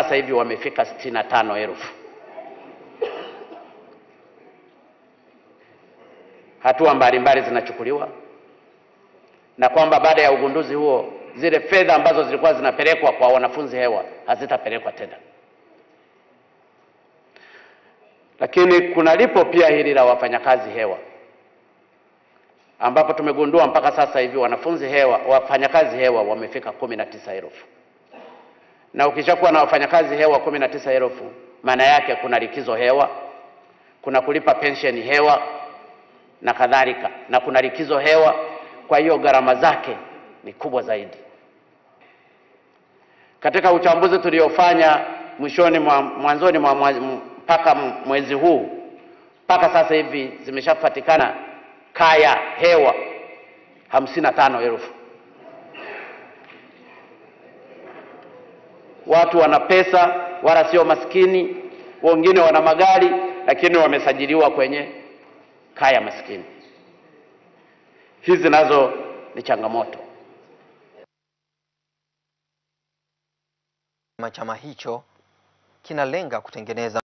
Sasa hivi wamefika 65,000. Hatua mbalimbali zinachukuliwa, na kwamba baada ya ugunduzi huo zile fedha ambazo zilikuwa zinapelekwa kwa wanafunzi hewa hazitapelekwa tena. Lakini kuna lipo pia hili la wafanyakazi hewa, ambapo tumegundua mpaka sasa hivi wafanyakazi hewa wamefika 19,000. Na ukishakuwa na wafanyakazi hewa 19,000, maana yake kuna likizo hewa, kuna kulipa pensheni hewa na kadhalika, na kuna likizo hewa. Kwa hiyo gharama zake ni kubwa Katika uchambuzi tuliofanya mwanzoni mpaka mwezi huu, mpaka sasa hivi zimeshapatikana kaya hewa 55,000. Watu wana pesa, wala sio maskini, wengine wana magari, lakini wamesajiliwa kwenye kaya maskini. Hizi nazo ni changamoto. Chama hicho kinalenga kutengeneza